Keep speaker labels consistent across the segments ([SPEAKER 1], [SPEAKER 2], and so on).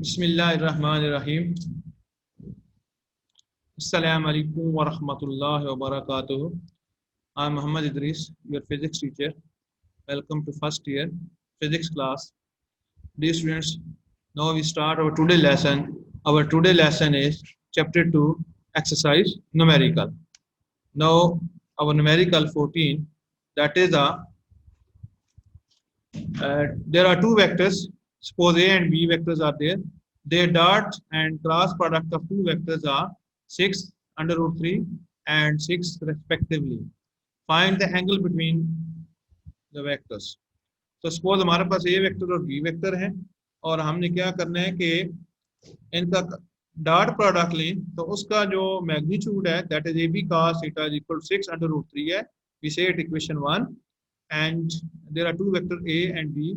[SPEAKER 1] बिस्मिल्लाहिर्रहमानिर्रहीम। अस्सलामु अलैकुम व रहमतुल्लाहि व बरकातुहू। I am Muhammad Idris, your physics teacher. Welcome to first year physics class. Dear students, now we start our today lesson. Our today lesson is chapter 2, exercise numerical. Now our numerical 14, that is there are two vectors. Suppose A and B vectors are there. Their dot and cross product of two vectors are 6 under root 3 and 6 respectively. Find the angle between the vectors. तो suppose हमारे पास ए vector और B vector है और हमने क्या करना है कि इनका डॉट प्रोडक्ट लें तो उसका जो मैग्नीट्यूड है that is A B cos theta is equal to 6 under root 3 है. We say it equation 1 and there are two vectors A and B.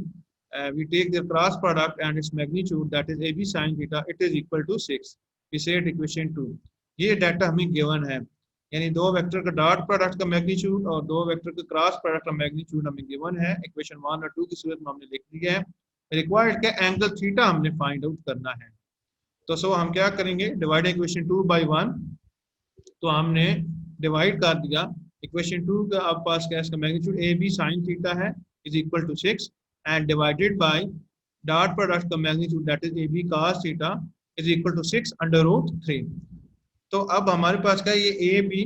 [SPEAKER 1] We take their cross product and its magnitude that is AB sin theta, it is equal to 6. We say it equation 2. ये data हमें given है, यानी दो vector का dot product का magnitude और दो vector का क्रॉस प्रोडक्ट का मैग्नीट्यूड हमें गिवन है. इक्वेशन 1 और 2 की सूरत में हमने लिख दिया है. रिक्वायर्ड का एंगल थीटा हमने फाइंड आउट करना है. तो सो हम क्या करेंगे, डिवाइड इक्वेशन 2 by 1. तो हमने डिवाइड कर दिया. इक्वेशन 2 का आप पास क्या इसका magnitude A B sine theta है is equal to 6 and divided by dot product का magnitude that is A B cos theta is equal to 6 under root 3. तो अब हमारे पास क्या ये ए बी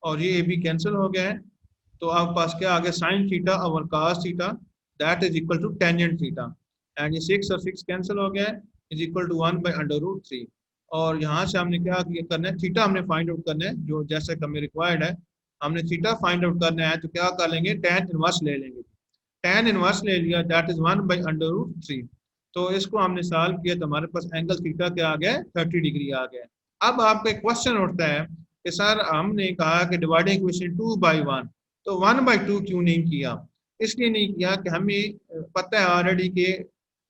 [SPEAKER 1] और ये ए बी कैंसिल हो गया है. तो आप पास क्या आ गया साइन थीटा और cos theta that is equal to tangent theta and ये 6 और 6 कैंसिल हो गया है is equal to 1 by under root 3. और यहाँ से हमने क्या करना है, थीटा हमने फाइंड आउट करना है जो जैसे हमें रिक्वायर्ड है. हमने थीटा फाइंड आउट करना है तो क्या कर लेंगे, tan इनवर्स ले लेंगे. tan इनवर्स ले लिया that is 1 by under root 3. तो इसको हमने सॉल्व किया तो हमारे पास एंगल थीटा क्या आ गया, 30 डिग्री आ गया. अब आपका एक क्वेश्चन उठता है कि सर हमने कहा कि डिवाइडिंग इक्वेशन 2 by 1 तो 1 by 2 क्यों नहीं किया. इसलिए नहीं किया कि हमें पता है ऑलरेडी के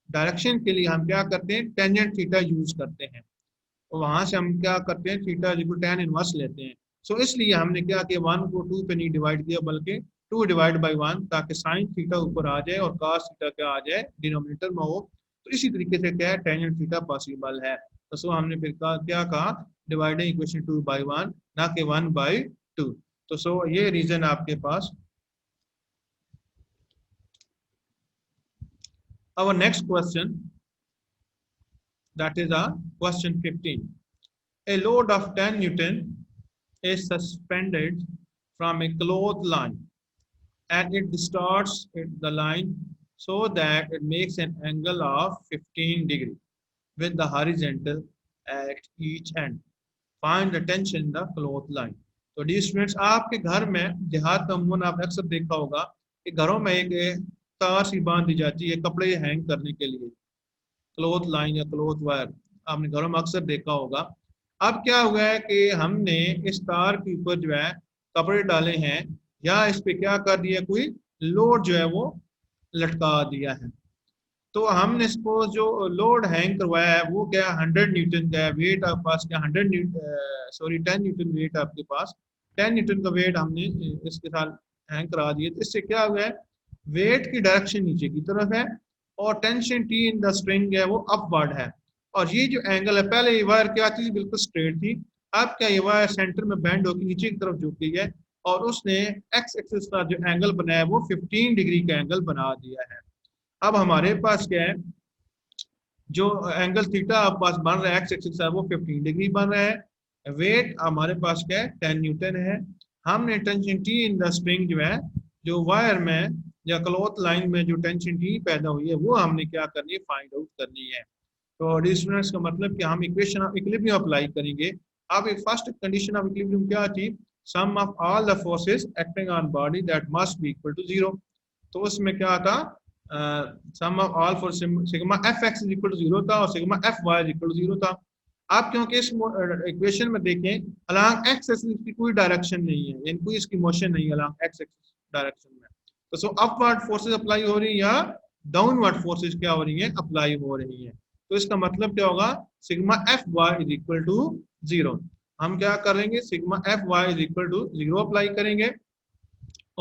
[SPEAKER 1] डायरेक्शन के लिए हम क्या करते हैं, टेंजेंट थीटा यूज करते हैं. तो वहां से हम क्या करते हैं, थीटा इक्वल tan इनवर्स लेते हैं. सो इसलिए हमने क्या किया 1 को 2 पे नहीं डिवाइड किया बल्कि 2 डिवाइड बाई 1 ताकि साइन थीटा ऊपर आ जाए और cos थीटा क्या आ जाए डिनोमिनेटर में हो. तो इसी तरीके से क्या है टेंजेंट थीटा पॉसिबल है. तो सो हमने फिर क्या कहा डिवाइडिंग इक्वेशन 2 by 1 ना कि 1 by 2. तो सो ये रीजन आपके पास. Our next question, that is question 15. A load of 10 Newton is suspended from a clothesline and it distorts the line so that it makes an angle of 15 degree with the horizontal at each end. Find the tension in the clothesline. तो D students आपके घर में देहात का अमूमन आपने अक्सर देखा होगा कि घरों में एक तार सी बांध दी जाती है कपड़े हैंग करने के लिए, क्लोथ लाइन या क्लोथ वायर आपने घरों में अक्सर देखा होगा. अब क्या हुआ है कि हमने इस तार के ऊपर जो है कपड़े डाले हैं या इस पे क्या कर दिया, कोई लोड जो है वो लटका दिया है. तो हमने सपोज जो लोड हैंग करवाया है वो क्या 100 न्यूटन का है. वेट आपके पास क्या 10 न्यूटन वेट आपके पास 10 न्यूटन का वेट हमने इसके साथ हैंग करा दिया. तो इससे क्या हुआ है, वेट की डायरेक्शन नीचे की तरफ है और tension T in the string है वो अपवर्ड है. और ये जो एंगल है, पहले ये वायर क्या थी बिल्कुल स्ट्रेट थी, अब क्या ये वायर सेंटर में बेंड होकर नीचे की तरफ झुक गई है और उसने एक्स एक्सिस का जो एंगल बनाया है वो 15 डिग्री का एंगल बना दिया है. अब हमारे पास क्या है, जो एंगल थीटा आप पास बन रहा है एक्स एक्सिस है वो 15 डिग्री बन रहा है. वेट हमारे पास क्या है 10 न्यूटन है. हमने tension T in the string जो है जो वायर में या क्लॉथ लाइन में जो टेंशन टी पैदा हुई है वो हमने क्या करनी है, फाइंड आउट करनी है. तो डिस्टेंस का मतलब कि हम इक्वेशन ऑफ इक्विलिब्रियम अप्लाई करेंगे. अब एक फर्स्ट कंडीशन ऑफ इक्विलिब्रियम क्या थी, sum of all the forces acting on body that must be equal to 0. तो उसमें क्या था, sum of all force sigma F X is equal to 0 था और sigma F Y is equal to 0 था. आप क्योंकि इस इक्वेशन में देखें अलोंग एक्स एक्सिस की कोई डायरेक्शन नहीं है, यानी कोई इसकी मोशन नहीं है अलोंग एक्स एक्सिस डायरेक्शन में. तो सो अपवर्ड फोर्सेस अप्लाई हो रही है या डाउनवर्ड फोर्सेस क्या हो रही है, अप्लाई हो रही है. तो इसका मतलब क्या होगा, sigma F Y is equal to 0. हम क्या करेंगे, sigma F Y is equal to 0 apply करेंगे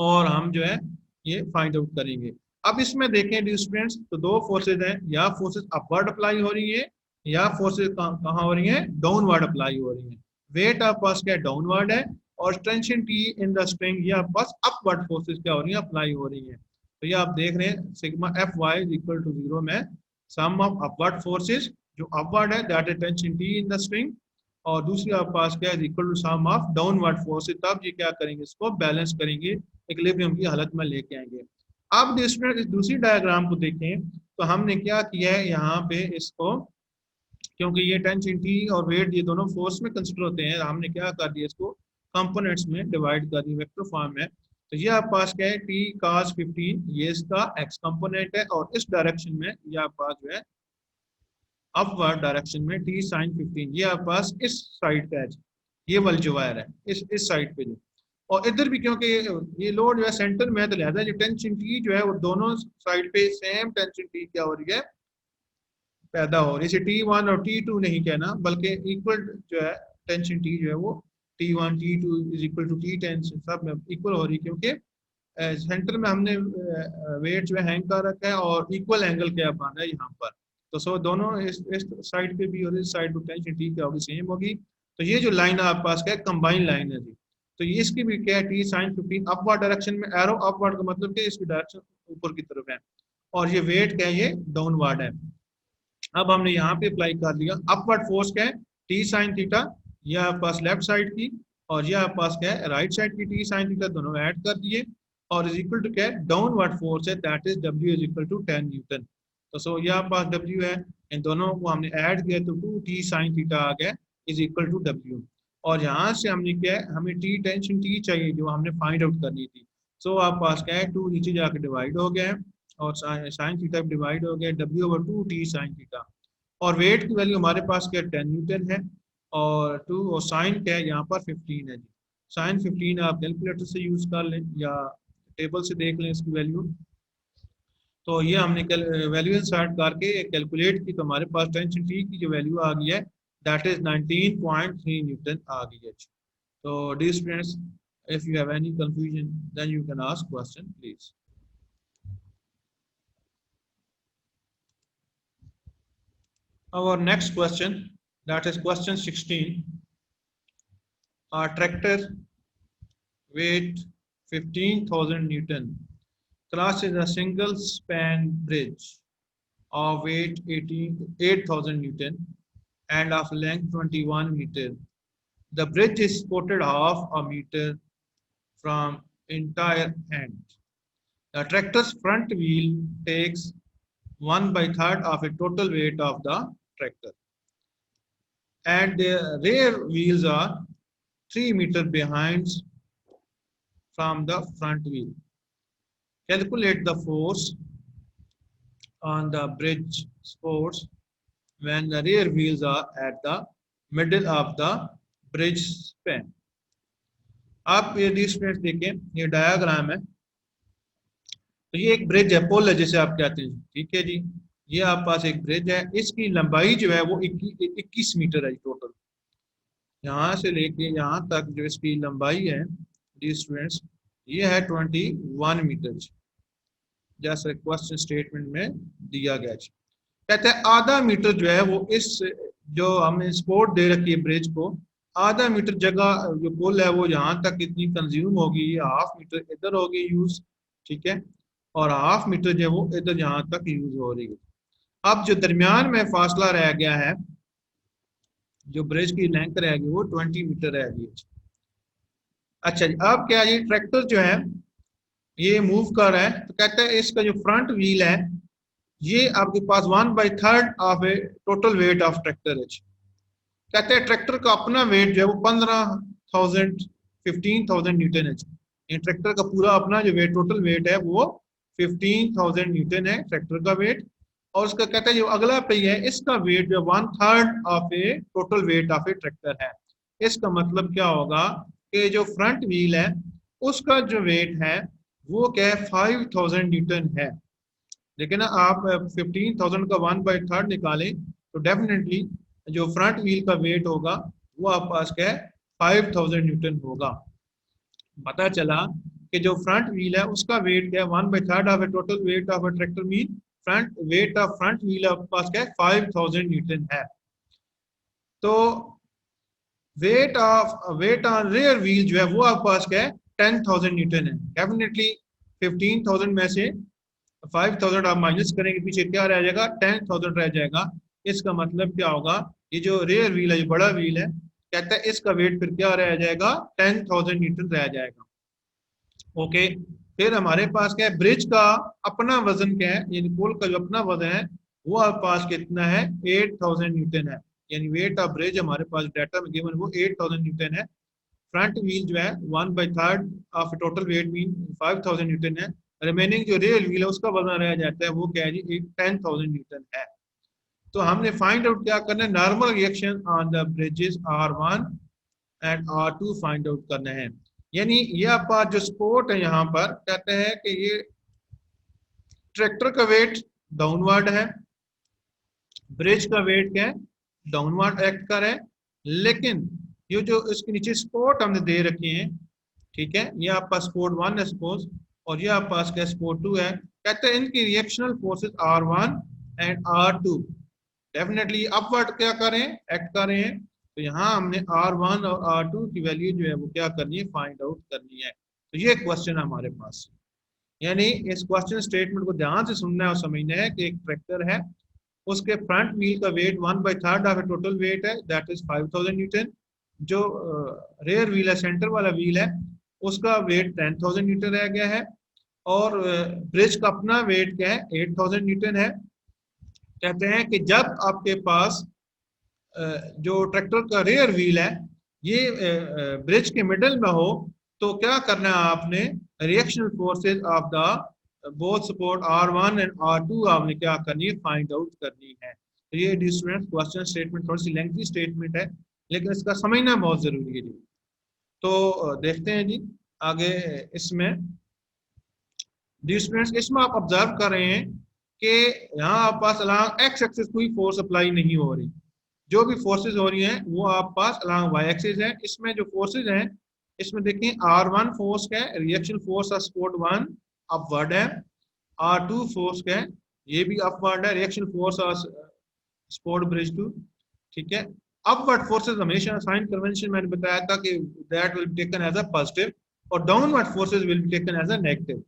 [SPEAKER 1] और हम जो है ये फाइंड आउट करेंगे. अब इसमें देखें स्टूडेंट्स तो दो फोर्सेज हैं, या फोर्सेज अपवर्ड अप्लाई हो रही है या फोर्सेस कहाँ हो रही हैं, डाउनवर्ड अप्लाई हो रही हैं। वेट आपके पास क्या डाउनवर्ड है, और tension T in the string ये आपके पास अपवर्ड फोर्सेस क्या हो रही हैं, अप्लाई हो रही हैं। तो ये आप देख रहे हैं sigma F Y is equal to 0 में सम ऑफ अपवर्ड फोर्सेस, जो अपवर्ड है that is tension T in the string, और दूसरी आपके पास क्या है equal to sum of downward forces. तब ये क्या करेंगे, इसको बैलेंस करेंगे, इक्विलिब्रियम की हालत में लेके आएंगे। अब स्टूडेंट इस दूसरी डायग्राम को देखें तो हमने क्या किया है यहाँ पे इसको, क्योंकि ये टेंशन टी और वेट ये दोनों फोर्स में कंसिडर होते हैं, हमने क्या कर दिया इसको कंपोनेंट्स में डिवाइड कर दिया वेक्टर फॉर्म में। तो ये आपके पास क्या है टी cos 15, ये इसका एक्स कंपोनेंट है, और इस डायरेक्शन में ये आपके पास जो है अपवर्ड डायरेक्शन में टी sin 15, ये आपके पास इस साइड का है, ये वाली जो वायर है इस साइड पे जो, और इधर भी क्योंकि ये लोड जो है सेंटर में है, तो लिहाजा जो टेंशन टी जो है वो दोनों साइड पे सेम टेंशन टी क्या हो रही है, पैदा हो रही है। इसे T1 और T2 नहीं कहना, बल्कि इक्वल जो है टेंशन T जो है वो T1 T2 is equal to T10 सब में इक्वल हो रही है, क्योंकि सेंटर में हमने वेट जो है हैंग कर रखा है और इक्वल एंगल क्या बांधा है यहाँ पर। तो सो दोनों इस साइड पे भी और इस साइड पे टेंशन T क्या होगी, सेम होगी। तो ये जो लाइन आपके पास क्या है कंबाइंड लाइन है जी। तो ये इसकी भी क्या है T sin 15 अपवर्ड डायरेक्शन में, एरो अपवर्ड का मतलब कि इसकी डायरेक्शन ऊपर की तरफ है, और ये वेट क्या है ये डाउनवर्ड है। अब हमने यहाँ पे अप्लाई कर लिया अपवर्ड फोर्स क्या है टी साइन थीटा, ये आपके पास लेफ्ट साइड की, और ये आपके पास क्या है राइट साइड की टी साइन थीटा, दोनों ऐड कर दिए, और इज इक्वल टू क्या है डाउनवर्ड फोर्स है that is W is equal to 10 newton. तो सो ये आपके पास डब्ल्यू है, इन दोनों को हमने ऐड किया तो 2 टी साइन थीटा आ गया इज इक्वल टू डब्ल्यू। और यहाँ से हमने क्या है हमें टी टेंशन टी चाहिए जो हमने फाइंड आउट करनी थी। सो आपके पास क्या है 2 नीचे जाके डिवाइड हो गया है, और साइन थीटा डिवाइड हो गया W over 2 T sine theta, और वेट की वैल्यू हमारे पास क्या 10 न्यूटन है, और 2 और साइन क्या है यहाँ पर 15 है जी। साइन 15 आप कैलकुलेटर से यूज कर लें या टेबल से देख लें इसकी वैल्यू। तो ये हमने वैल्यू इंसर्ट करके कैलकुलेट की, तो हमारे पास टेंशन टी की जो वैल्यू आ गई है दैट इज 19.3 न्यूटन आ गई है। तो dear students, if you have any confusion then you can ask question please. Our next question, that is question 16. A tractor weight 15,000 Newton crosses a single span bridge of weight 8,000 Newton and of length 21 meter. The bridge is supported half a meter from entire end. The tractor's front wheel takes 1/3 of the total weight of the tractor, and the rear wheels are 3 meters behind from the front wheel. Calculate the force on the bridge supports when the rear wheels are at the middle of the bridge span. आप ये distance देखें, ये diagram है, तो ये एक bridge है, पोल है जैसे आप कहते हैं, ठीक है जी। ये आप पास एक ब्रिज है, इसकी लंबाई जो है वो 21 मीटर है टोटल, यहाँ से लेके यहाँ तक जो इसकी लंबाई है स्टूडेंट्स ये है 21 मीटर, जैसे क्वेश्चन स्टेटमेंट में दिया गया। कहते हैं आधा मीटर जो है वो इस जो हमने सपोर्ट दे रखी है ब्रिज को, आधा मीटर जगह जो पुल है वो यहाँ तक इतनी कंज्यूम होगी, हाफ मीटर इधर होगी यूज, ठीक है, और हाफ मीटर जो है वो इधर यहाँ तक यूज हो रही है। अब जो दरमियान में फासला रह गया है, जो ब्रिज की लेंथ रहेगी वो 20 मीटर रहेगी। अच्छा जी, अब क्या ये ट्रैक्टर जो है ये मूव कर रहा है, तो कहते हैं इसका जो फ्रंट व्हील है ये आपके पास 1/3 of A total weight of tractor है। कहते हैं ट्रैक्टर का अपना वेट जो है वो 15,000 न्यूटन है। ये ट्रैक्टर का पूरा अपना जो वेट टोटल वेट है वो 15,000 न्यूटन है ट्रैक्टर का वेट, और उसका कहता है जो अगला पहिया है इसका वेट जो 1/3 of A total weight of A tractor है। इसका मतलब क्या होगा कि जो फ्रंट व्हील है उसका जो वेट है वो क्या है 5,000 न्यूटन है। लेकिन आप 15,000 का 1/3 निकालें तो डेफिनेटली जो फ्रंट व्हील का वेट होगा वो आप पास क्या है 5,000 न्यूटन होगा। पता चला कि जो फ्रंट व्हील है उसका वेट क्या है 1/3 of A total weight of A tractor mean weight of front wheel आपके पास क्या है 5000 न्यूटन है। तो वेट ऑन रियर व्हील जो है वो आपके पास क्या है 10,000 न्यूटन है। डेफिनेटली 15,000 में से 5,000 आप माइनस करेंगे, पीछे क्या रह जाएगा 10,000 रह जाएगा। इसका मतलब क्या होगा, ये जो रियर व्हील है, ये बड़ा व्हील है, कहता है इसका वेट फिर क्या रह जाएगा 10,000 न्यूटन रह जाएगा। ओके, फिर हमारे पास क्या है, ब्रिज का अपना वजन क्या है, यानी पुल का जो अपना वजन है वो आपके पास कितना है 8,000 न्यूटन है। यानी वेट ऑफ ब्रिज हमारे पास डाटा में गिवन वो 8,000 न्यूटन है। फ्रंट व्हील जो है 1/3 of total weight mean 5,000 Newton है। रिमेनिंग जो रियर व्हील है उसका वजन रह जाता है वो क्या है जी 10,000 न्यूटन है। तो हमने फाइंड आउट क्या करना है, normal reaction on the bridges R1 and R2 find out करना है। यानी ये आपका जो सपोर्ट है यहाँ पर कहते हैं कि ये ट्रैक्टर का वेट डाउनवर्ड है, ब्रिज का वेट क्या है डाउनवर्ड एक्ट कर है, लेकिन ये जो इसके नीचे सपोर्ट हमने दे रखे हैं, ठीक है, ये आपका सपोर्ट 1 है सपोज, और ये आपके पास क्या सपोर्ट 2 है। कहते हैं इनकी reactional forces R1 and R2 definitely upward क्या करें एक्ट कर रहे हैं। तो यहाँ हमने R1 और R2 की वैल्यू जो है वो क्या करनी है फाइंड आउट करनी है। तो ये क्वेश्चन है हमारे पास, यानी इस क्वेश्चन स्टेटमेंट को ध्यान से सुनना है और समझना है कि एक ट्रैक्टर है, उसके फ्रंट व्हील का वेट 1/3 ऑफ टोटल वेट है, दैट इज 5,000 न्यूटन। जो रेयर व्हील है, सेंटर वाला व्हील है, उसका वेट 10,000 न्यूटन रह गया है, और ब्रिज का अपना वेट क्या है 8,000 न्यूटन है। कहते हैं कि जब आपके पास जो ट्रैक्टर का रेयर व्हील है ये ब्रिज के मिडल में हो, तो क्या करना है आपने, reactional forces of the both support R1 and R2 आपने क्या करनी है फाइंड आउट करनी है। तो ये स्टूडेंट क्वेश्चन स्टेटमेंट थोड़ी सी लेंथी स्टेटमेंट है, लेकिन इसका समझना बहुत जरूरी है जी। तो देखते हैं जी आगे इसमें। स्टूडेंट्स इसमें आप ऑब्जर्व कर रहे हैं कि यहाँ आप पास अलॉन्ग एक्स एक्सिस कोई फोर्स अप्लाई नहीं हो रही, जो भी फोर्सेस हो रही हैं वो आप पास अलॉन्ग वाई एक्सिस है। इसमें जो फोर्सेस हैं इसमें देखें R1 फोर्स का है, reaction force of support 1 upward है, R2 फोर्स का है, ये भी अपवर्ड है, reaction force of support bridge 2, ठीक है। अपवर्ड फोर्सेस हमेशा साइन कन्वेंशन मैंने बताया था कि that will be taken as a positive, और downward forces will be taken as a negative.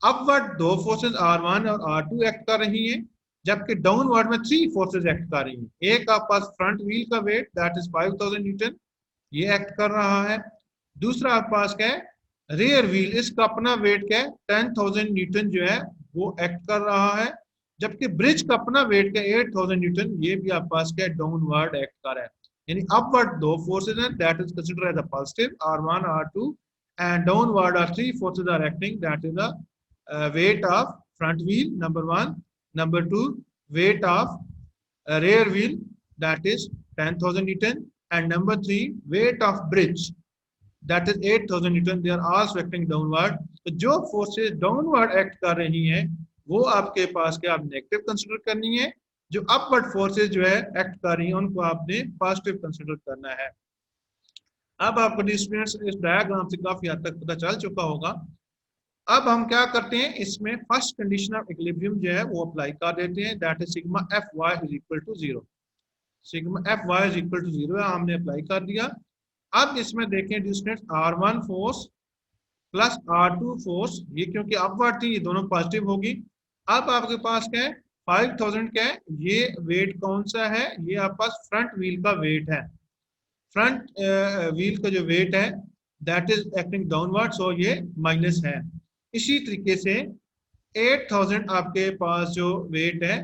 [SPEAKER 1] Upward दो फोर्सेस R1 और R2 एक्ट कर रही हैं, जबकि डाउनवर्ड में 3 फोर्सेस एक्ट कर रही हैं। एक आपके पास फ्रंट व्हील का वेट दैट इज 5,000 न्यूटन, ये एक्ट कर रहा है। दूसरा आपके पास क्या है रियर व्हील, इसका अपना वेट क्या है 10,000 न्यूटन जो है वो एक्ट कर रहा है, जबकि ब्रिज का अपना वेट क्या है 8,000 न्यूटन, ये भी आपके पास क्या है डाउनवर्ड एक्ट कर रहा है। यानी अपवर्ड दो फोर्सेस हैं that is considered as a positive R1 R2, and downward are 3 forces are acting that is the weight of front wheel number 1, number 2 weight of rear wheel that is 10,000 Newton, and number 3 weight of bridge that is 8,000 Newton, they are also acting downward। तो जो forces downward act कर रही हैं वो आपके पास क्या आप नेगेटिव कंसिडर करनी है, जो अपवर्ड फोर्सेज जो है एक्ट कर रही हैं उनको आपने पॉजिटिव कंसिडर करना है। अब आपको स्टूडेंट्स इस डायग्राम से काफी हद तक पता चल चुका होगा। अब हम क्या करते हैं, इसमें फर्स्ट कंडीशन ऑफ इक्विलिब्रियम जो है वो अप्लाई कर देते हैं, that is sigma Fy is equal to 0। Sigma Fy is equal to 0 हमने अप्लाई कर दिया। अब इसमें देखें students R1 force plus R2 force, ये क्योंकि अपवर्ड थी ये दोनों पॉजिटिव होगी। अब आपके पास क्या है 5,000 क्या है, ये वेट कौन सा है, ये आपके पास फ्रंट व्हील का वेट है। फ्रंट व्हील का जो वेट है दैट इज एक्टिंग डाउनवर्ड, सो ये माइनस है। इसी तरीके से 8,000 आपके पास जो वेट है,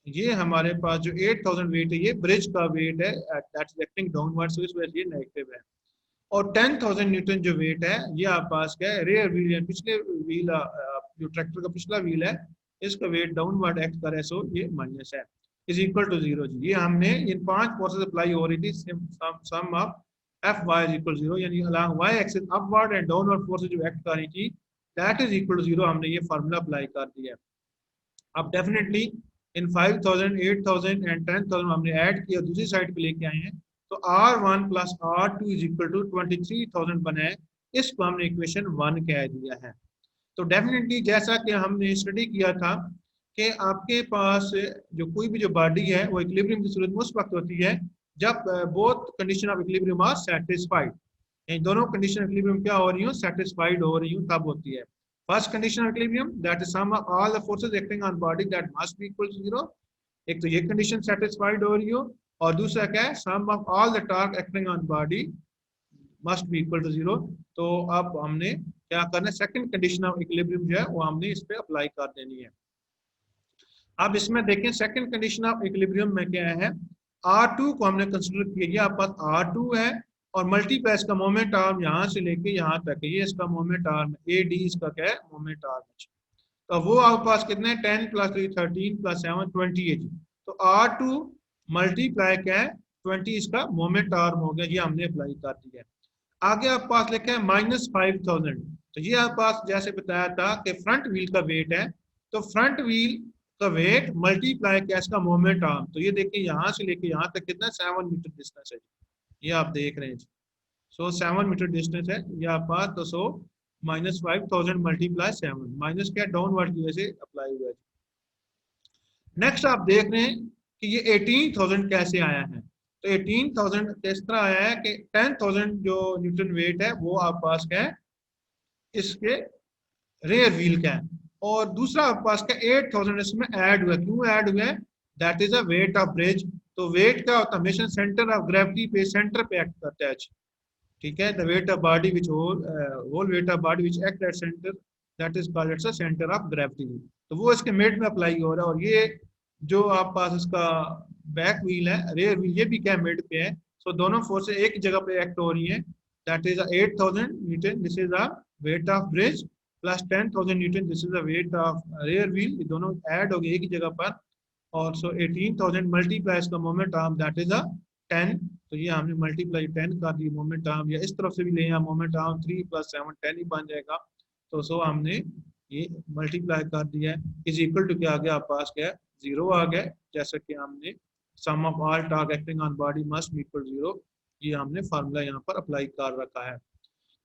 [SPEAKER 1] ये हमारे पास जो 8,000 वेट है ये ब्रिज का वेट है दैट इज एक्टिंग डाउनवर्ड, सो इस वजह से ये नेगेटिव है। और 10,000 न्यूटन जो वेट है ये आपके पास क्या है रेयर व्हील है, पिछले व्हील जो ट्रैक्टर का पिछला व्हील है इसका वेट डाउनवर्ड एक्ट करे, सो ये माइनस है, इज इक्वल टू 0 जी। ये हमने इन 5 फोर्सेस अप्लाई हो रही थी, sum of Fy is equal 0, यानी along y axis upward and downward forces जो एक्ट कर रही थी दैट इज इक्वल टू 0, हमने ये फार्मूला अप्लाई कर दिया। अब डेफिनेटली इन 5,000 8,000 एंड 10,000 हमने ऐड किया, दूसरी साइड पे लेके आए हैं, तो R1 plus R2 is equal to 23,000 बना है, इसको हमने इक्वेशन 1 कह दिया है। तो डेफिनेटली जैसा कि हमने स्टडी किया था कि आपके पास जो कोई भी जो बॉडी है वो इक्विलिब्रियम की सूरत में उस वक्त होती है जब both condition of equilibrium are satisfied, यानी दोनों कंडीशन ऑफ इक्विलिब्रियम क्या हो रही हो, सेटिस्फाइड हो रही हो, तब होती है first condition of equilibrium, that is sum of all the forces acting on body that must be equal to zero. एक तो ये कंडीशन सेटिस्फाइड हो रही हो, और दूसरा क्या है, sum of all the torque acting on body must be equal to zero. तो अब हमने क्या करना है, सेकंड कंडीशन ऑफ इक्विलिब्रियम जो है वो हमने इस पे अप्लाई कर देनी है। अब इसमें देखें सेकंड कंडीशन ऑफ इक्विलिब्रियम में क्या है, R2 को हमने कंसीडर किया, ये आपके पास R2 है और मल्टीप्लाई इसका मोमेंट आर्म यहाँ से लेके यहाँ तक है, ये इसका मोमेंट आर्म है, AD इसका क्या है, मोमेंट आर्म है। तो वो आपके पास कितने 10 + 3 13 + 7 20 है जी। तो R2 मल्टीप्लाई क्या है 20, इसका मोमेंट आर्म हो गया, ये हमने अप्लाई कर दिया है। आगे आपके पास लिखा है -5000, तो ये आपके पास जैसे बताया था कि फ्रंट व्हील का वेट है, तो फ्रंट व्हील का वेट मल्टीप्लाई क्या इसका मोमेंट आर्म, तो ये देखिए यहाँ से लेके यहाँ तक कितना 7 मीटर डिस्टेंस है, ये आप देख रहे हैं। सो 7 मीटर डिस्टेंस है ये आपके पास, तो सो -5000 मल्टीप्लाई 7, माइनस क्या डाउनवर्ड की वजह से अप्लाई हुआ है। नेक्स्ट आप देख रहे हैं कि ये 18,000 कैसे आया है, तो 18,000 किस तरह आया है कि 10,000 जो न्यूटन वेट है वो आपके पास क्या है, इसके रेयर व्हील का है, और दूसरा आपके पास क्या 8,000 इसमें ऐड हुआ, क्यों ऐड हुआ है, that is a weight of bridge. तो वेट क्या होता है, हमेशा सेंटर ऑफ ग्रेविटी पे, सेंटर पे एक्ट करता है, ठीक है, the weight of body which whole weight of body which act at centre, that is called it's a centre of gravity. तो वो इसके मिड में अप्लाई हो रहा है, और ये जो आप पास इसका बैक व्हील है, रेयर व्हील, ये भी क्या मिड पे है। सो दोनों फोर्सेस एक जगह पे एक्ट हो रही है, that is 8,000 Newton, this is the weight of bridge, plus 10,000 Newton, this is the weight of rear wheel, ये दोनों ऐड हो गए एक ही जगह पर, और सो 18,000 मल्टीप्लाई इसका मोमेंट आर्म, दैट इज 10, तो ये हमने मल्टीप्लाई 10 कर दी मोमेंट आर्म, या इस तरफ से भी ले आए मोमेंट आर्म 3 + 7 10 ही बन जाएगा। तो सो हमने ये मल्टीप्लाई कर दिया है, इज इक्वल टू क्या आ गया आपके पास, क्या 0 आ गया, जैसा कि हमने sum of all torque acting on body must be equal 0, ये हमने फार्मूला यहाँ पर अप्लाई कर रखा है।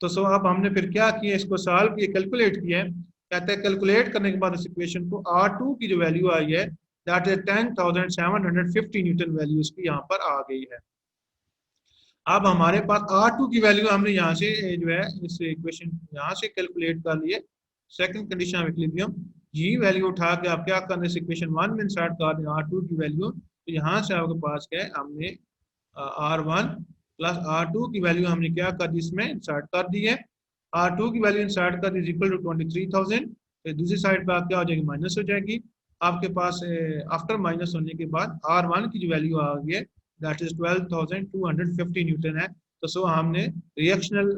[SPEAKER 1] तो सो अब हमने फिर क्या किया, इसको सॉल्व किया, कैलकुलेट किया है, कहते हैं कैलकुलेट करने के बाद इस इक्वेशन को R2 की जो वैल्यू आई है दैट इज 10,750 न्यूटन, वैल्यू इसकी यहाँ पर आ गई है। अब हमारे पास R2 की वैल्यू हमने यहाँ से जो है इस इक्वेशन यहाँ से कैलकुलेट कर लिए, सेकंड कंडीशन ऑफ इक्विलिब्रियम, ये वैल्यू उठा के आप क्या करना है, इक्वेशन 1 में इंसर्ट कर दें R2 की वैल्यू, तो यहाँ से आपके पास क्या है, हमने R1 + R2 की वैल्यू हमने क्या कर दी, इसमें इंसर्ट कर दी है, R2 की वैल्यू इंसर्ट कर दी इज इक्वल टू 23,000, फिर दूसरी साइड पर क्या हो जाएगी, माइनस हो जाएगी आपके पास, आफ्टर माइनस होने के बाद R1 की जो वैल्यू आ गई है दैट इज 12,250 न्यूटन है। तो सो हमने reactional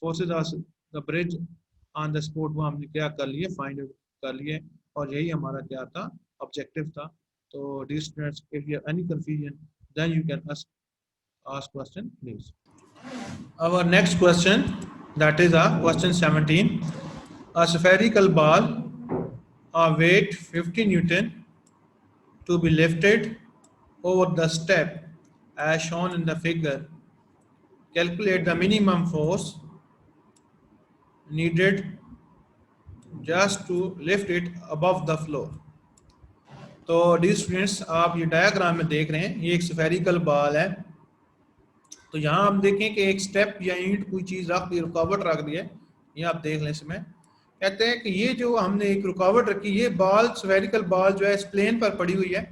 [SPEAKER 1] forces of the bridge on the spot वो हमने क्या कर लिए, फाइंड आउट कर लिए, और यही हमारा क्या था, ऑब्जेक्टिव था। तो dear students, if you have any confusion then you can ask question please. Our next question, that is question 17, a spherical ball of weight 50 Newton to be lifted over the step as shown in the figure. Calculate the minimum force needed just to lift it above the floor. तो dear students, आप ये diagram में देख रहे हैं, ये एक spherical ball है, तो यहाँ हम देखें कि एक स्टेप या ईंट कोई चीज़ रख दी, रुकावट रख दी है, ये आप देख लें, इसमें कहते हैं कि ये जो हमने एक रुकावट रखी, ये बॉल स्फेरिकल बॉल जो है इस प्लेन पर पड़ी हुई है।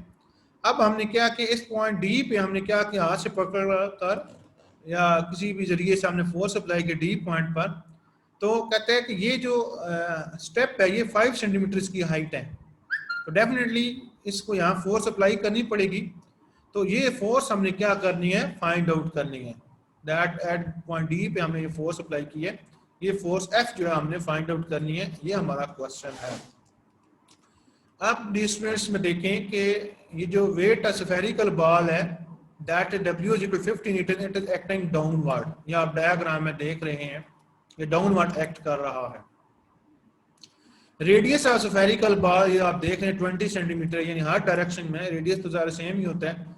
[SPEAKER 1] अब हमने क्या कि इस पॉइंट डी पे हमने क्या किया, हाथ से पकड़ कर या किसी भी जरिए से हमने फोर्स अप्लाई किया डी पॉइंट पर। तो कहते हैं कि ये जो स्टेप है ये 5 सेंटीमीटर की हाइट है, तो डेफिनेटली इसको यहाँ फोर्स अप्लाई करनी पड़ेगी। तो ये फोर्स हमने क्या करनी है, फाइंड आउट करनी है, दैट एट पॉइंट डी पे हमने ये फोर्स अप्लाई की है, ये फोर्स एफ जो है हमने फाइंड आउट करनी है, ये हमारा क्वेश्चन है। अब डिस्टेंस में देखें कि ये जो वेट स्फेरिकल बॉल है that W = 50 Newton, it is acting downward, ये आप डायग्राम में देख रहे हैं, ये डाउनवर्ड एक्ट कर रहा है। रेडियस ऑफ स्फेरिकल बॉल ये आप देख रहे हैं 20 सेंटीमीटर, यानी हर डायरेक्शन में रेडियस तो ज़्यादा सेम ही होता है।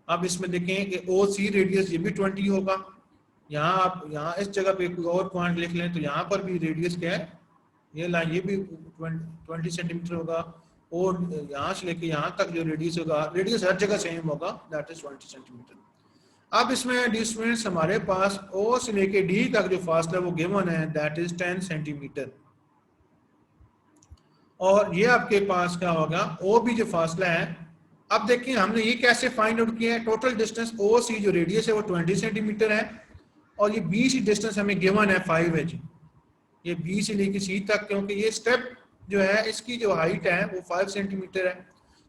[SPEAKER 1] अब इसमें देखें कि OC रेडियस ये भी 20 होगा, यहाँ आप यहाँ इस जगह पे कोई और पॉइंट लिख लें तो यहाँ पर भी रेडियस क्या है, ये लाइन ये भी 20 सेंटीमीटर होगा, और यहाँ से लेके यहाँ तक जो रेडियस होगा, रेडियस हर जगह सेम होगा, दैट इज 20 सेंटीमीटर। अब इसमें डिस्टेंस हमारे पास ओ से लेके डी तक जो फासला वो गिवन है, दैट इज 10 सेंटीमीटर। और ये आपके पास क्या होगा, ओ बी जो फासला है। अब देखिए हमने ये कैसे फाइंड आउट किया है, टोटल डिस्टेंस ओ सी जो रेडियस है वो 20 सेंटीमीटर है, और ये बी सी डिस्टेंस हमें गिवन है 5 है जी। ये बी से लेके सी तक, क्योंकि ये स्टेप जो है इसकी जो हाइट है वो 5 सेंटीमीटर है,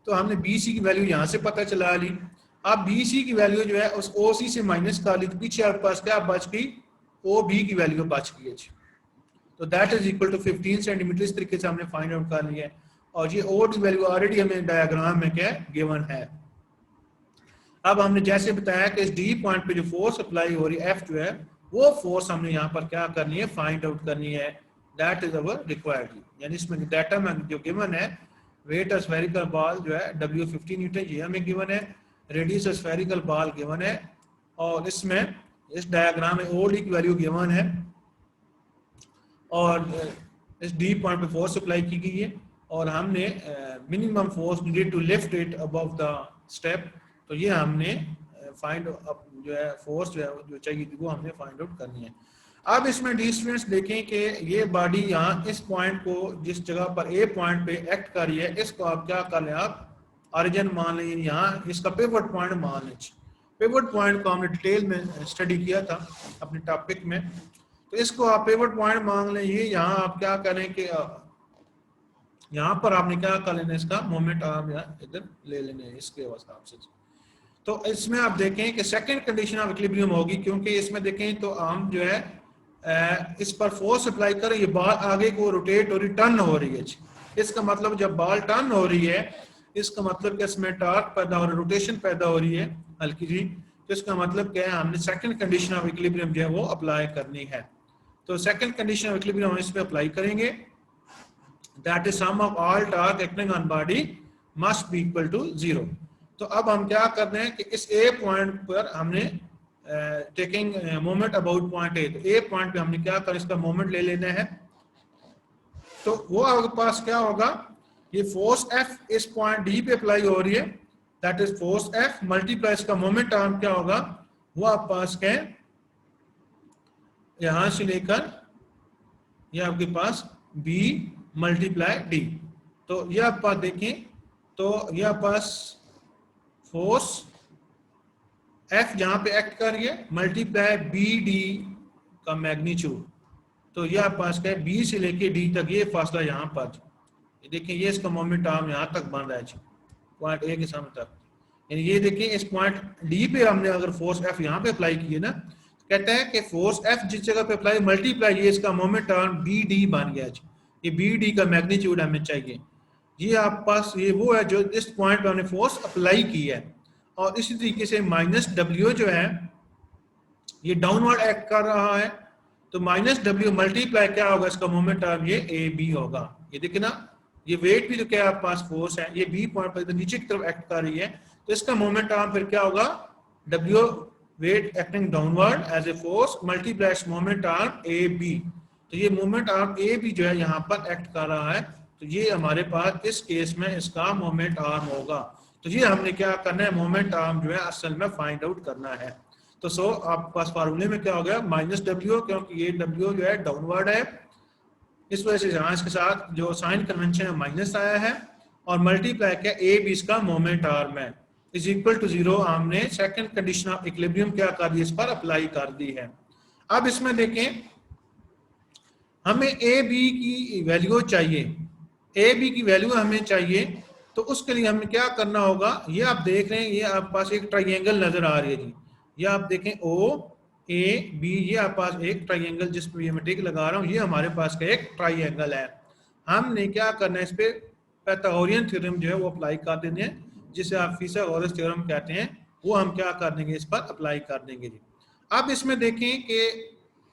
[SPEAKER 1] तो हमने बी सी की वैल्यू यहाँ से पता चला ली। अब बी सी की वैल्यू जो है उस ओ सी से माइनस कर ली, तो पीछे आपके पास क्या बच गई, ओ बी की वैल्यू बच गई है जी। तो that is equal to 15 centimetre. इस तरीके से हमने फाइंड आउट कर लिया है, और ये ओ की वैल्यू ऑलरेडी हमें डायग्राम में क्या गिवन है। अब हमने जैसे बताया कि इस डी पॉइंट पे जो फोर्स अप्लाई हो रही है एफ जो है, वो फोर्स हमने यहाँ पर क्या करनी है, फाइंड आउट करनी है। दैट इज अवर रिक्वायर्ड, यानी इसमें डाटा में जो गिवन है, वेट ऑफ स्फेरिकल बॉल जो है W50 न्यूटन, ये हमें गिवन है, radius of spherical ball given है, और इसमें इस डायग्राम में ओ डी की वैल्यू गिवन है, और इस डी पॉइंट पे फोर्स अप्लाई की गई है, और हमने minimum force needed to lift it above the step, तो ये हमने फाइंड जो है फोर्स जो चाहिए थी वो हमने फाइंड आउट करनी है। अब इसमें डिस्टेंस देखें कि ये बॉडी यहाँ इस पॉइंट को, जिस जगह पर ए पॉइंट पे एक्ट कर रही है, इसको आप क्या कर लें, आप ऑरिजिन मान लें, यहाँ इसका पिवट पॉइंट मान लें। पिवट पॉइंट को हमने डिटेल में स्टडी किया था अपने टॉपिक में, तो इसको आप पिवट पॉइंट मान लें। ये यहाँ आप क्या करें कि यहाँ पर आपने क्या कर लेना, इसका मोमेंट आर्म इधर ले लेने इसके हिसाब से। तो इसमें आप देखें कि सेकंड कंडीशन ऑफ इक्विलिब्रियम होगी, क्योंकि इसमें देखें तो हम जो है इस पर फोर्स अप्लाई करें, ये बॉल आगे को रोटेट हो रही, टर्न हो रही है। इसका मतलब जब बॉल टर्न हो रही है, इसका मतलब कि इसमें टॉर्क पैदा हो रही है, रोटेशन पैदा हो रही है हल्की जी, तो इसका मतलब क्या है, हमने सेकंड कंडीशन ऑफ इक्विलिब्रियम जो है वो अप्लाई करनी है। तो सेकंड कंडीशन ऑफ इक्विलिब्रियम हम इस पे अप्लाई करेंगे, that is sum of all torque acting on body must be equal to 0। तो अब हम क्या कर रहे हैं कि इस ए पॉइंट पर हमने taking moment about point A, तो ए पॉइंट पे हमने क्या कर इसका मोमेंट ले लेना है। तो वो आपके पास क्या होगा, ये फोर्स एफ इस पॉइंट डी पे अप्लाई हो रही है, that is force F multiply इसका मोमेंट आर्म क्या होगा, वो आपके पास क्या है, यहां से लेकर ये आपके पास बी मल्टीप्लाई डी। तो ये आप पास देखें, तो ये आप पास फोर्स एफ जहां पे एक्ट कर रही है मल्टीप्लाई बी डी का मैग्नीट्यूड, तो ये आप पास क्या है, बी से लेके डी तक ये फासला यहाँ पर, ये देखिए ये इसका मोमेंट आर्म यहाँ तक बन रहा है पॉइंट ए के सामने तक, यानी ये देखिए इस पॉइंट डी पे हमने अगर फोर्स एफ यहाँ पे अप्लाई किए ना, कहते हैं कि फोर्स एफ जिस जगह पे अप्लाई मल्टीप्लाई ये इसका मोमेंट आर्म बी डी बन गया, ये बी डी का मैग्नीट्यूड हमें चाहिए। ये आप पास ये वो है जो इस पॉइंट पे हमने फोर्स अप्लाई की है, और इसी तरीके से माइनस डब्ल्यू जो है ये डाउनवर्ड एक्ट कर रहा है, तो माइनस डब्ल्यू मल्टीप्लाई क्या होगा, इसका मोमेंट आर्म ये ए बी होगा। ये देखिए ना, ये वेट भी जो क्या आप पास फोर्स है, ये बी पॉइंट पर नीचे की तरफ एक्ट कर रही है, तो इसका मोमेंट आर्म फिर क्या होगा, W weight acting downward as a force multiply moment arm A B. तो ये मोमेंट आर्म ए बी जो है यहाँ पर एक्ट कर रहा है, तो ये हमारे पास इस केस में इसका मोमेंट आर्म होगा। तो ये हमने क्या करना है, मोमेंट आर्म जो है असल में फाइंड आउट करना है। तो सो आपके पास फार्मूले में क्या हो गया, माइनस डब्ल्यू, क्योंकि ये डब्ल्यू जो है डाउनवर्ड है, इस वजह से यहाँ इसके साथ जो साइन कन्वेंशन है माइनस आया है, और मल्टीप्लाई क्या ए बी इसका मोमेंट आर्म है, इज इक्वल टू 0। हमने सेकंड कंडीशन ऑफ इक्विलिब्रियम क्या कर दी, इस पर अप्लाई कर दी है। अब इसमें देखें हमें ए बी की वैल्यू चाहिए, ए बी की वैल्यू हमें चाहिए, तो उसके लिए हमें क्या करना होगा, ये आप देख रहे हैं ये आप पास एक ट्राइंगल नजर आ रही है जी, ये आप देखें ओ ए बी, ये आप पास एक ट्राइंगल जिस पर ये मैं टिक लगा रहा हूँ, ये हमारे पास का एक ट्राइंगल है। हमने क्या करना है, इस पे पाइथागोरियन थ्योरम जो है वो अप्लाई कर देंगे, जिसे आप फिथागोरस थ्योरम कहते हैं, वो हम क्या कर देंगे, इस पर अप्लाई कर देंगे जी। अब इसमें देखें कि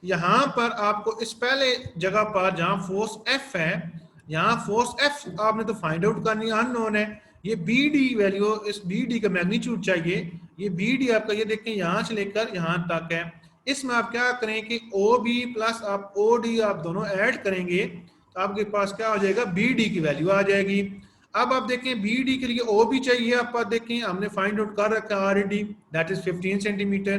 [SPEAKER 1] यहाँ पर आपको इस पहले जगह पर जहाँ फोर्स एफ है, यहाँ फोर्स एफ आपने तो फाइंड आउट करनी है, अननोन है, ये बी डी वैल्यू, इस बी डी का मैग्नीट्यूड चाहिए, ये बी डी आपका ये देखें यहाँ से लेकर यहाँ तक है, इसमें आप क्या करें कि ओ बी प्लस आप ओ डी आप दोनों ऐड करेंगे, तो आपके पास क्या हो जाएगा, बी डी की वैल्यू आ जाएगी। अब आप देखें बी डी के लिए ओ भी चाहिए, आप पास देखें हमने फाइंड आउट कर रखा है already, that is 15 centimetre,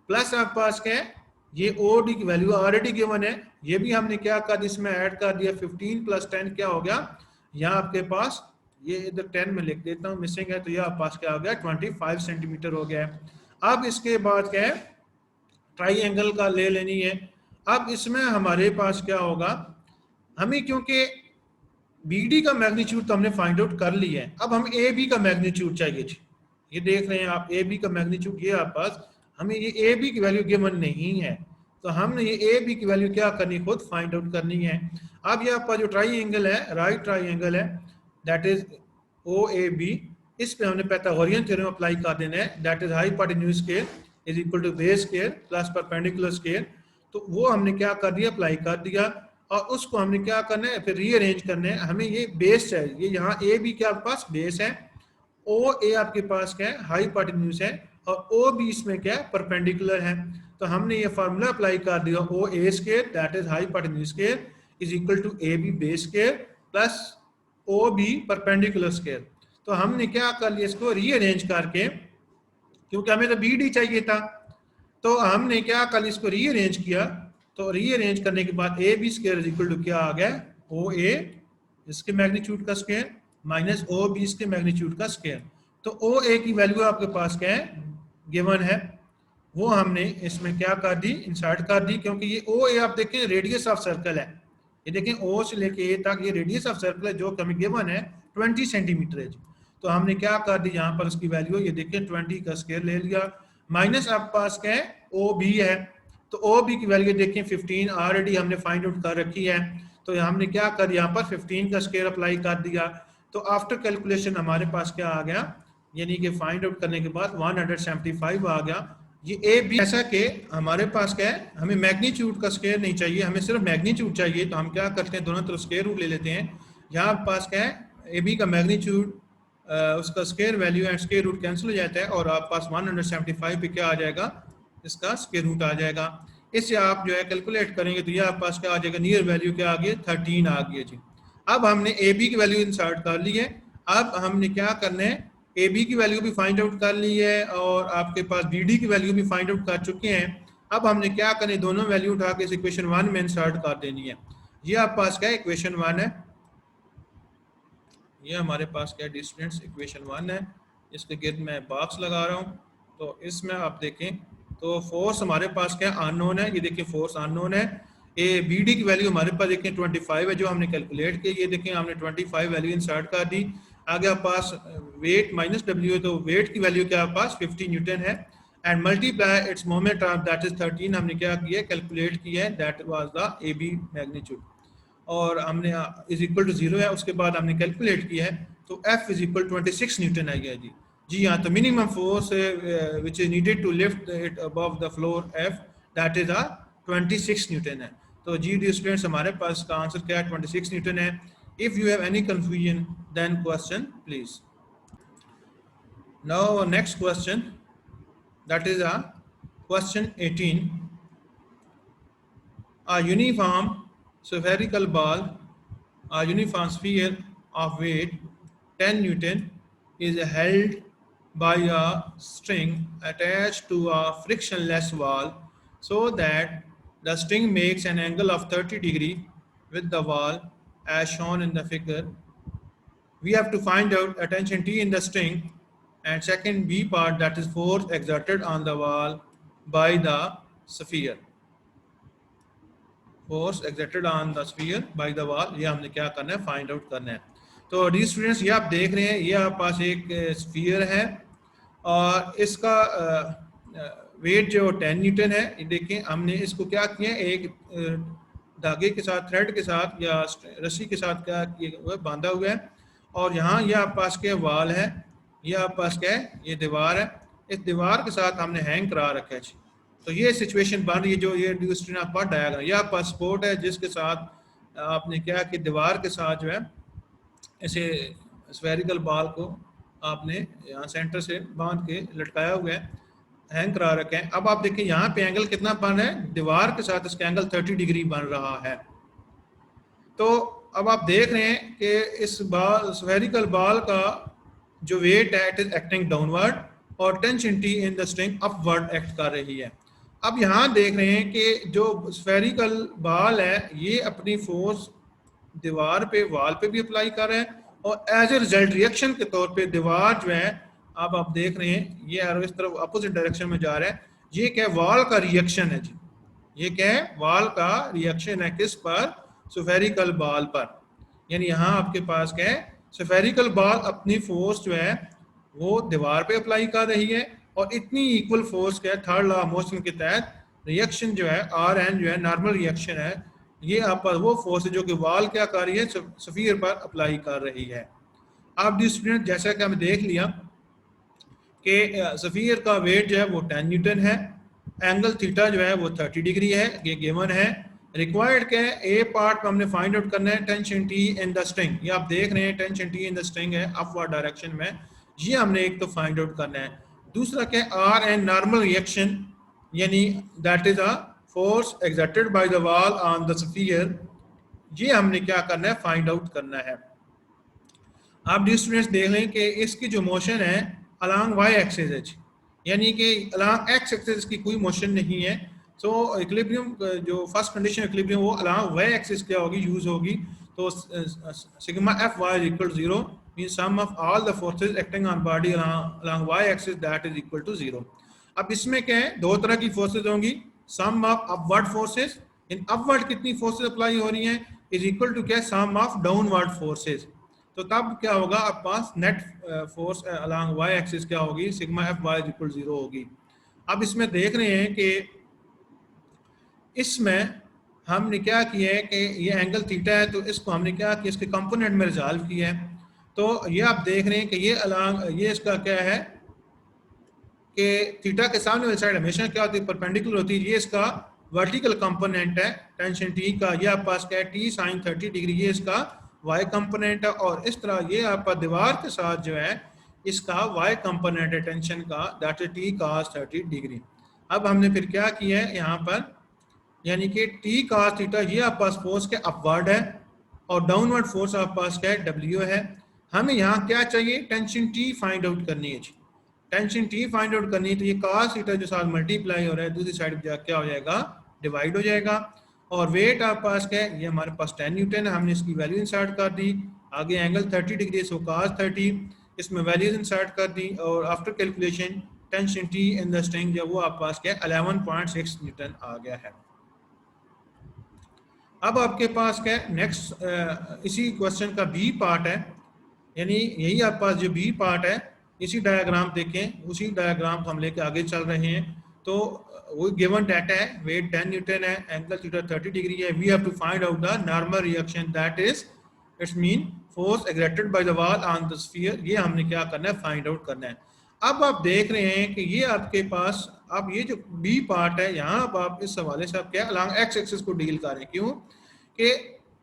[SPEAKER 1] plus आप पास क्या है ये ओ डी की वैल्यू ऑलरेडी गिवन है, ये भी हमने क्या कर दिया इसमें ऐड कर दिया, 15 प्लस 10 क्या हो गया, यहाँ आपके पास ये इधर 10 में लिख देता हूँ मिसिंग है, तो ये आप पास क्या हो गया 25 सेंटीमीटर हो गया है। अब इसके बाद क्या है ट्राइंगल का ले लेनी है। अब इसमें हमारे पास क्या होगा, हमें क्योंकि BD का मैग्नीट्यूड तो हमने फाइंड आउट कर लिया है, अब हम AB का मैग्नीट्यूड चाहिए जी। ये देख रहे हैं आप AB का मैग्नीट्यूड, ये आप पास हमें ये AB की वैल्यू गिवन नहीं है, तो हमने ये AB की वैल्यू क्या करनी खुद फाइंड आउट करनी है। अब ये आपका जो ट्राइंगल है राइट ट्राइंगल है दैट इज OAB, इस पे हमने पाइथागोरियन थ्योरम अप्लाई कर देना है, that is hypotenuse square is equal to base square plus perpendicular square, तो वो हमने क्या कर दिया अप्लाई कर दिया, और उसको हमने क्या करना है फिर रीअरेंज करना है। हमें ये बेस चाहिए, ये यहाँ ए बी क्या आपके पास बेस है, ओ ए आपके पास क्या है हाइपोटेन्यूज है, और ओ बी इसमें क्या है परपेंडिकुलर है, तो हमने ये फार्मूला अप्लाई कर दिया O A square that is hypotenuse square is equal to A B base square plus O B perpendicular square. तो हमने क्या कर लिया इसको रीअरेंज करके, क्योंकि हमें तो बी डी चाहिए था, तो हमने क्या कर इसको रीअरेंज किया, तो रीअरेंज करने के बाद A B square is equal to क्या आ गया ओ ए इसके मैग्नीट्यूड का स्क्वायर माइनस ओ बी इसके मैग्नीट्यूड का स्क्वायर, तो ओ ए की वैल्यू आपके पास क्या है गिवन है, वो हमने इसमें क्या कर दी इंसर्ट कर दी, क्योंकि ये ओ ए आप देखें रेडियस ऑफ सर्कल है, ये देखें ओ से लेके ए तक ये रेडियस ऑफ सर्कल है जो हमें गिवन है 20 सेंटीमीटर है, तो हमने क्या कर दी यहाँ पर उसकी वैल्यू ये देखें 20 का स्क्वायर ले लिया, माइनस आपके पास क्या है ओ बी है, तो ओ बी की वैल्यू देखें 15 ऑलरेडी हमने फाइंड आउट कर रखी है, तो हमने क्या कर यहाँ पर 15 का स्क्वायर अप्लाई कर दिया, तो आफ्टर कैलकुलेशन हमारे पास क्या आ गया, यानी कि फाइंड आउट करने के बाद 175 आ गया। ये ए बी ऐसा कि हमारे पास क्या है हमें मैग्नीट्यूड का स्क्वायर नहीं चाहिए, हमें सिर्फ मैग्नीट्यूड चाहिए, तो हम क्या करते हैं दोनों तरफ स्क्वायर रूट ले लेते हैं, यहाँ पास क्या है ए बी का मैग्नीट्यूड उसका square value and square root cancel हो जाता है, और आप पास 175 पे क्या आ जाएगा इसका स्क्वायर रूट आ जाएगा, इससे आप जो है कैलकुलेट करेंगे तो ये आप पास क्या आ जाएगा नियर वैल्यू क्या आ गई 13 आ गई जी। अब हमने ए बी की वैल्यू इंसर्ट कर ली है, अब हमने क्या करना है ए बी की वैल्यू भी फाइंड आउट कर ली है और आपके पास बी डी की वैल्यू भी फाइंड आउट कर चुके हैं, अब हमने क्या करना है दोनों वैल्यू उठा के इस इक्वेशन 1 में इंसर्ट कर देनी है। ये आप पास क्या इक्वेशन 1 है, ये हमारे पास क्या डिस्टेंस इक्वेशन 1 है, इसके गिर्द मैं बॉक्स लगा रहा हूँ, तो इसमें आप देखें तो फोर्स हमारे पास क्या अननोन है, ये देखिए फोर्स अननोन है, ए बी डी की वैल्यू हमारे पास देखें 25 है जो हमने कैलकुलेट की, ये देखें हमने 25 वैल्यू इंसर्ट कर दी, आगे आप पास वेट माइनस डब्ल्यू है, तो वेट की वैल्यू क्या आप पास 50 न्यूटन है, and multiply its moment of that is 13 हमने क्या किया कैलकुलेट किया है, that was the A B magnitude, और हमने इज इक्वल टू 0 है, उसके बाद हमने कैलकुलेट किया है, तो F इज इक्वल 26 न्यूटन आ गया जी। जी हाँ, तो minimum force which is needed to lift it above the floor F that is 26 newton है। तो जी डी स्टूडेंट्स हमारे पास का आंसर क्या है 26 न्यूटन है। If you have any confusion then question please. Now next question that is question 18। A uniform spherical ball, a uniform sphere of weight 10 Newton is held by a string attached to a frictionless wall so that the string makes an angle of 30 degree with the wall as shown in the figure. We have to find out attention T in the string and second B part, that is force exerted on the wall by the sphere. Force exerted on the sphere bye the wall, ये हमने क्या करना है find out करना है। तो D students ये आप देख रहे हैं ये आप पास एक स्फीयर है और इसका वेट जो 10 न्यूटन है, ये देखें हमने इसको क्या किया एक धागे के साथ थ्रेड के साथ या रस्सी के साथ क्या किया बांधा हुआ है, और यहाँ ये आप पास के वॉल है, ये आप पास क्या है ये दीवार है, इस दीवार के साथ हमने हैंग करा रखा है। तो ये सिचुएशन बन रही है जो ये डिस्ट्रीन आपका डायग्राम, ये आपका सपोर्ट है जिसके साथ आपने क्या कि दीवार के साथ जो है ऐसे स्फेरिकल बॉल को आपने यहाँ सेंटर से बांध के लटकाया हुआ है, हैंग करा रखे हैं। अब आप देखें यहाँ पे एंगल कितना बन है, दीवार के साथ इसका एंगल 30 डिग्री बन रहा है। तो अब आप देख रहे हैं कि इस बाल स्फेरिकल बाल का जो वेट है इट इज एक्टिंग डाउनवर्ड और tension T in the string upward act कर रही है। अब यहाँ देख रहे हैं कि जो स्फेरिकल बाल है ये अपनी फोर्स दीवार पे वाल पे भी अप्लाई कर रहा है और एज ए रिजल्ट रिएक्शन के तौर पे दीवार जो है, अब आप देख रहे हैं ये एरो इस तरफ अपोजिट डायरेक्शन में जा रहा है। ये क्या है, वाल का रिएक्शन है जी। ये क्या है, वाल का रिएक्शन है किस पर, स्फेरिकल बाल पर। यानी यहाँ आपके पास क्या है, स्फेरिकल बाल अपनी फोर्स जो है वो दीवार पे अप्लाई कर रही है और इतनी इक्वल फोर्स क्या है थर्ड लॉ ऑफ मोशन के तहत रिएक्शन जो है आर एन जो है नॉर्मल रिएक्शन है, ये आप पर वो फोर्स है जो कि वाल क्या कर रही है, स्फीयर पर अप्लाई कर रही है। अब स्टूडेंट जैसा कि हमने देख लिया कि स्फीयर का वेट जो है वो 10 न्यूटन है, एंगल थीटा जो है वो 30 डिग्री है, ये गिवन है। रिक्वायर्ड क्या है, ए पार्ट में हमने फाइंड आउट करना है tension T in the string. ये आप देख रहे हैं tension T in the string है अपवर्ड डायरेक्शन में, ये हमने एक तो फाइंड आउट करना है। दूसरा क्या है, आर एन नॉर्मल रिएक्शन, यानी that is a force exerted by the wall on the sphere, ये हमने क्या करना है, फाइंड आउट करना है। आप स्टूडेंट्स देख लें कि इसकी जो मोशन है अलॉन्ग वाई एक्सिस है, यानी कि अलॉन्ग एक्स एक्सिस की कोई मोशन नहीं है। सो इक्विलिब्रियम जो फर्स्ट कंडीशन इक्विलिब्रियम वो अलॉन्ग वाई एक्सिस क्या होगी, यूज होगी। तो sigma F Y is equal to 0 means sum of all the forces acting on body along Y axis that is equal to 0। अब इसमें क्या है, दो तरह की फोर्सेज होंगी, सम ऑफ अपवर्ड फोर्सेस, इन अपवर्ड कितनी फोर्सेज अप्लाई हो रही हैं इज इक्वल टू क्या, सम ऑफ डाउनवर्ड फोर्सेज। तो तब क्या होगा, आपके पास net force along Y axis क्या होगी, सिग्मा एफ वाई इक्वल 0 होगी। अब इसमें देख रहे हैं कि इसमें हमने क्या किया है कि ये एंगल थीटा है, तो इसको हमने क्या किया, इसके कंपोनेंट में रिजॉल्व किया है। तो ये आप देख रहे हैं कि ये अलॉन्ग ये इसका क्या है कि थीटा के सामने वाली साइड हमेशा क्या होती है, परपेंडिकुलर होती है। ये इसका वर्टिकल कंपोनेंट है टेंशन टी का, ये आपके पास क्या है टी साइन 30 डिग्री, ये इसका वाई कंपोनेंट है। और इस तरह ये आपका दीवार के साथ जो है इसका वाई कंपोनेंट है टेंशन का, that is T cos 30 degree. अब हमने फिर क्या किया है यहाँ पर, यानी कि टी कॉस थीटा ये आपके पास फोर्स के अपवर्ड है और डाउनवर्ड फोर्स आपके पास क्या है, डब्ल्यू है। हमें यहाँ क्या चाहिए, टेंशन टी फाइंड आउट करनी है। टेंशन टी फाइंड आउट करनी है, तो ये कॉस थीटा जो साथ मल्टीप्लाई हो रहा है दूसरी साइड पे क्या हो जाएगा, डिवाइड हो जाएगा। और वेट आपके पास क्या है, ये हमारे पास 10 न्यूटन है, हमने इसकी वैल्यू इंसर्ट कर दी। आगे एंगल 30 डिग्री, सो cos 30, इसमें वैल्यूज इंसर्ट कर दी और after calculation tension T in the string जो वो आपके पास क्या है 11.6 न्यूटन आ गया है। अब आपके पास क्या है नेक्स्ट इसी क्वेश्चन का बी पार्ट है, यानी यही आपके पास जो बी पार्ट है, इसी डायग्राम देखें, उसी डायग्राम को हम लेके आगे चल रहे हैं। तो वो गिवन डाटा है, वेट 10 न्यूटन है, एंगल थीटा 30 डिग्री है, we have to find out the normal reaction that is it's mean force exerted by the wall on the sphere, ये हमने क्या करना है, फाइंड आउट करना है। अब आप देख रहे हैं कि ये आपके पास अब ये जो बी पार्ट है, यहाँ अब आप इस हवाले से आप क्या अलॉन्ग एक्स एक्सिस को डील कर रहे हैं, क्यों कि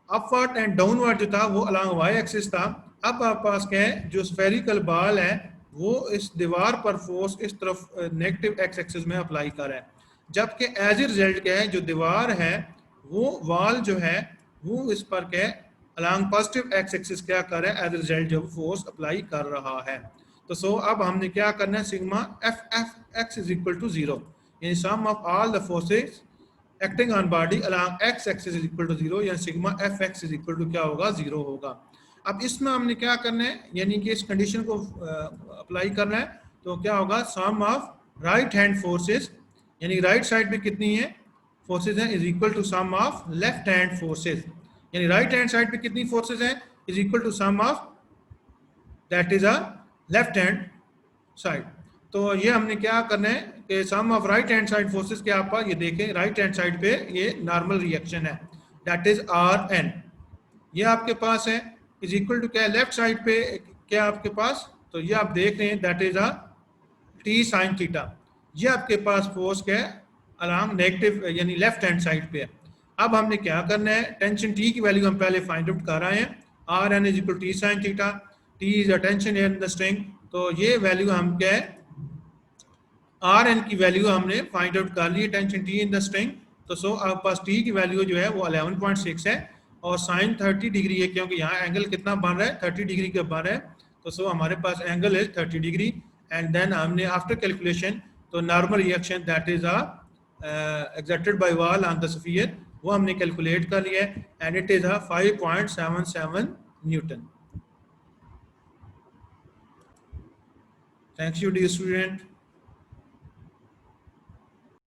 [SPEAKER 1] अपवर्ड एंड डाउनवर्ड जो था वो अलॉन्ग वाई एक्सिस था। अब आपके पास क्या है, जो स्फेरिकल बाल है वो इस दीवार पर फोर्स इस तरफ नेगेटिव एक्स एक्सिस में अप्लाई कर रहा है, जबकि एज ए रिजल्ट क्या है, जो दीवार है वो वाल जो है वो इस पर क्या है अलॉन्ग पॉजिटिव एक्स एक्सिस क्या कर रहा है, एज ए रिजल्ट जो फोर्स अप्लाई कर रहा है। तो सो अब हमने क्या करना है, sigma F F X is equal to 0, यानी sum of all the forces acting on body along X axis is equal to 0, यानी sigma F X is equal to क्या होगा, 0 होगा। अब इसमें हमने क्या करना है, यानी कि इस कंडीशन को अप्लाई करना है, तो क्या होगा, sum of right hand forces, यानी राइट साइड पे कितनी है फोर्सेस हैं, is equal to sum of left hand forces, यानी राइट हैंड साइड पे कितनी फोर्सेस हैं, is equal to sum of that is a left hand side. तो ये हमने क्या करना है कि sum of right hand side forces के आप ये देखें, राइट हैंड साइड पे ये नॉर्मल रिएक्शन है दैट इज आर एन, ये आपके पास है, इज इक्वल टू क्या है लेफ्ट साइड पे क्या आपके पास, तो ये आप देख रहे हैं that is a T sine theta, ये आपके पास फोर्स क्या है अलॉन्ग नेगेटिव यानी लेफ्ट हैंड साइड पे है। अब हमने क्या करना है, टेंशन टी की वैल्यू हम पहले फाइंड आउट कर रहे हैं, R N is equal T sine theta, T is a tension in the string, तो ये वैल्यू हम क्या है आर एन की वैल्यू हमने फाइंड आउट कर ली tension T in the string. तो सो आपके पास टी की वैल्यू जो है वो 11.6 है, और साइन 30 डिग्री है क्योंकि यहाँ एंगल कितना बन रहा है 30 डिग्री का बन रहा है, तो सो हमारे पास angle is 30 degree and then हमने आफ्टर कैलकुलेशन तो normal reaction that is exerted by wall on the sphere वो हमने कैलकुलेट कर लिया है and it is 5.77 newton. Thank you dear student.